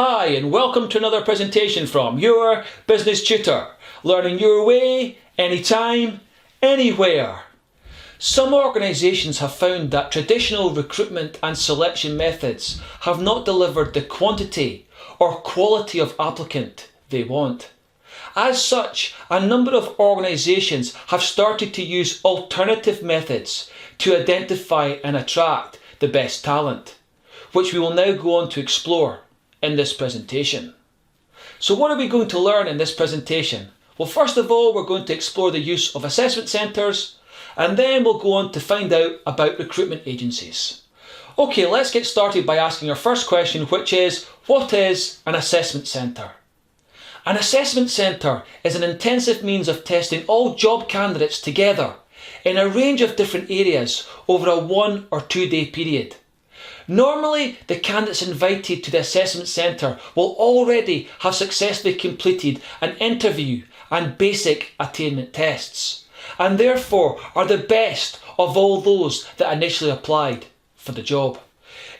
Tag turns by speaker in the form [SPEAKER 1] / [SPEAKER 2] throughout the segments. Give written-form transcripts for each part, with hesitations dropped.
[SPEAKER 1] Hi and welcome to another presentation from your business tutor, learning your way, anytime, anywhere. Some organisations have found that traditional recruitment and selection methods have not delivered the quantity or quality of applicant they want. As such, a number of organisations have started to use alternative methods to identify and attract the best talent, which we will now go on to explore in this presentation. So what are we going to learn in this presentation? Well, first of all, we're going to explore the use of assessment centres, and then we'll go on to find out about recruitment agencies. Okay, let's get started by asking our first question, which is, what is an assessment centre? An assessment centre is an intensive means of testing all job candidates together in a range of different areas over a 1 or 2 day period. Normally, the candidates invited to the assessment centre will already have successfully completed an interview and basic attainment tests, and therefore are the best of all those that initially applied for the job.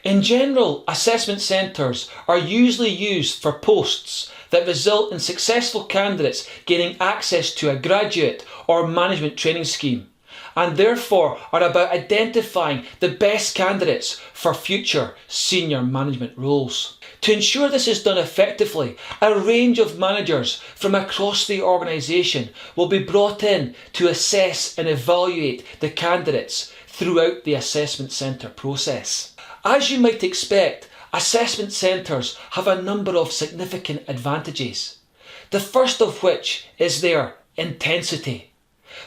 [SPEAKER 1] In general, assessment centres are usually used for posts that result in successful candidates gaining access to a graduate or management training scheme, and therefore are about identifying the best candidates for future senior management roles. To ensure this is done effectively, a range of managers from across the organisation will be brought in to assess and evaluate the candidates throughout the assessment centre process. As you might expect, assessment centres have a number of significant advantages, the first of which is their intensity.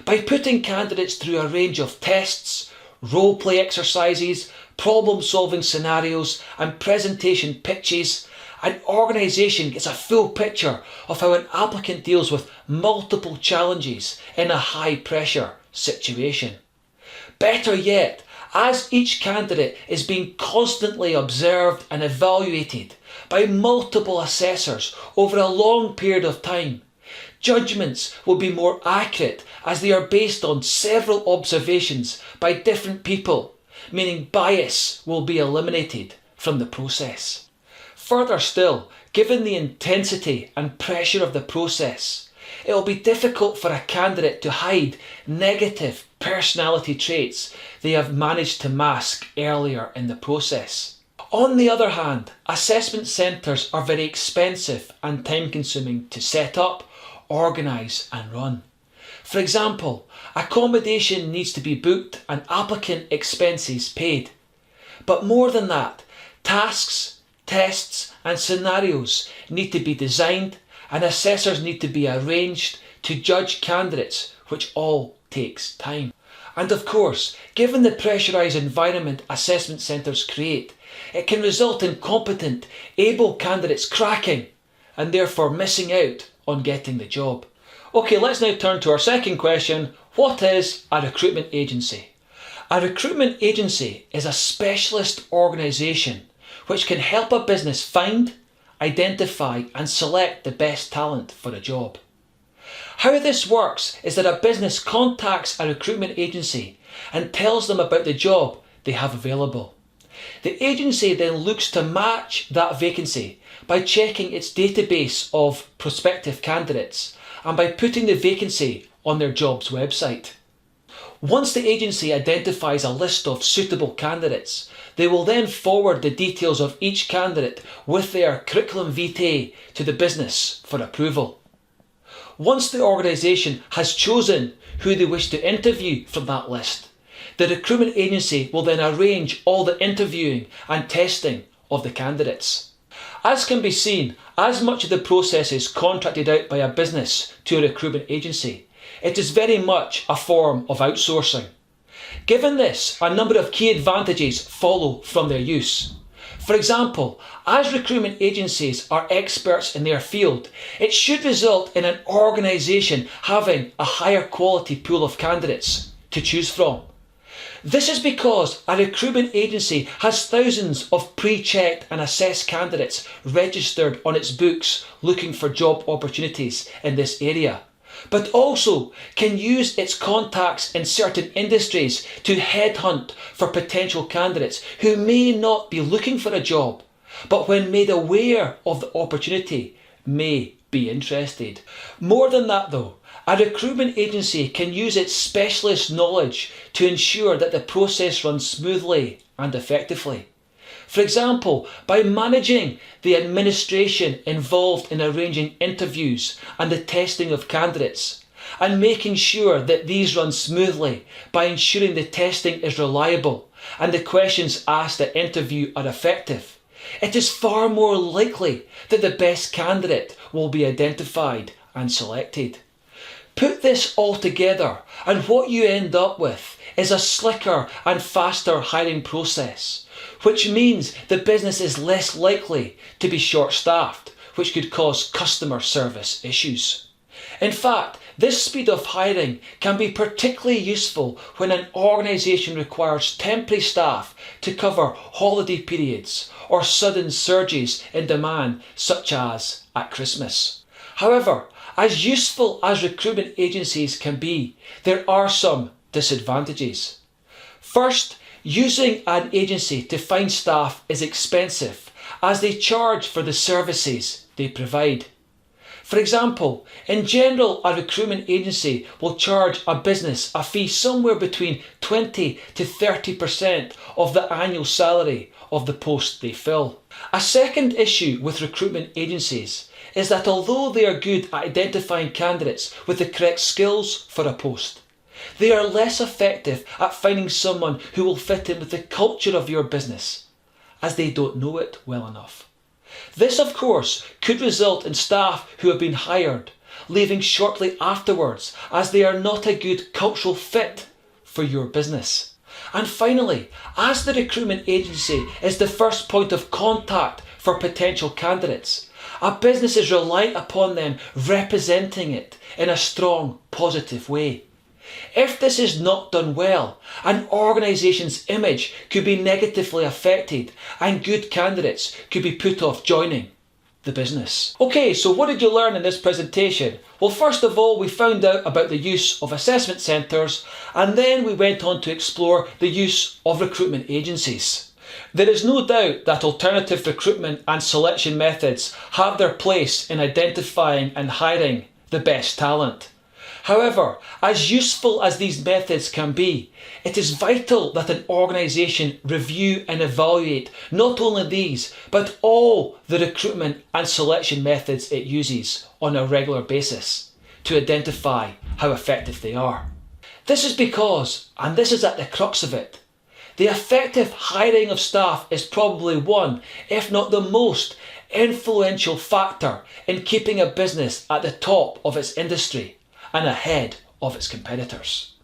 [SPEAKER 1] By putting candidates through a range of tests, role-play exercises, problem-solving scenarios and presentation pitches, an organisation gets a full picture of how an applicant deals with multiple challenges in a high-pressure situation. Better yet, as each candidate is being constantly observed and evaluated by multiple assessors over a long period of time, judgments will be more accurate as they are based on several observations by different people, meaning bias will be eliminated from the process. Further still, given the intensity and pressure of the process, it will be difficult for a candidate to hide negative personality traits they have managed to mask earlier in the process. On the other hand, assessment centres are very expensive and time-consuming to set up, organise and run. For example, accommodation needs to be booked and applicant expenses paid. But more than that, tasks, tests and scenarios need to be designed and assessors need to be arranged to judge candidates, which all takes time. And of course, given the pressurised environment assessment centres create, it can result in competent, able candidates cracking and therefore missing out on getting the job. Okay, let's now turn to our second question. What is a recruitment agency? A recruitment agency is a specialist organisation which can help a business find, identify and select the best talent for a job. How this works is that a business contacts a recruitment agency and tells them about the job they have available. The agency then looks to match that vacancy by checking its database of prospective candidates and by putting the vacancy on their jobs website. Once the agency identifies a list of suitable candidates, they will then forward the details of each candidate with their curriculum vitae to the business for approval. Once the organisation has chosen who they wish to interview from that list, the recruitment agency will then arrange all the interviewing and testing of the candidates. As can be seen, as much of the process is contracted out by a business to a recruitment agency, it is very much a form of outsourcing. Given this, a number of key advantages follow from their use. For example, as recruitment agencies are experts in their field, it should result in an organisation having a higher quality pool of candidates to choose from. This is because a recruitment agency has thousands of pre-checked and assessed candidates registered on its books looking for job opportunities in this area, but also can use its contacts in certain industries to headhunt for potential candidates who may not be looking for a job but when made aware of the opportunity, may be interested. More than that though, a recruitment agency can use its specialist knowledge to ensure that the process runs smoothly and effectively. For example, by managing the administration involved in arranging interviews and the testing of candidates, and making sure that these run smoothly by ensuring the testing is reliable and the questions asked at interview are effective, it is far more likely that the best candidate will be identified and selected. Put this all together and what you end up with is a slicker and faster hiring process, which means the business is less likely to be short-staffed, which could cause customer service issues. In fact, this speed of hiring can be particularly useful when an organisation requires temporary staff to cover holiday periods or sudden surges in demand, such as at Christmas. However, as useful as recruitment agencies can be, there are some disadvantages. First, using an agency to find staff is expensive as they charge for the services they provide. For example, in general, a recruitment agency will charge a business a fee somewhere between 20 to 30% of the annual salary of the post they fill. A second issue with recruitment agencies is that although they are good at identifying candidates with the correct skills for a post, they are less effective at finding someone who will fit in with the culture of your business, as they don't know it well enough. This, of course, could result in staff who have been hired leaving shortly afterwards as they are not a good cultural fit for your business. And finally, as the recruitment agency is the first point of contact for potential candidates, a business is reliant upon them representing it in a strong, positive way. If this is not done well, an organisation's image could be negatively affected and good candidates could be put off joining the business. Okay, so what did you learn in this presentation? Well, first of all, we found out about the use of assessment centres, and then we went on to explore the use of recruitment agencies. There is no doubt that alternative recruitment and selection methods have their place in identifying and hiring the best talent. However, as useful as these methods can be, it is vital that an organisation review and evaluate not only these, but all the recruitment and selection methods it uses on a regular basis to identify how effective they are. This is because, and this is at the crux of it, the effective hiring of staff is probably one, if not the most, influential factor in keeping a business at the top of its industry and ahead of its competitors.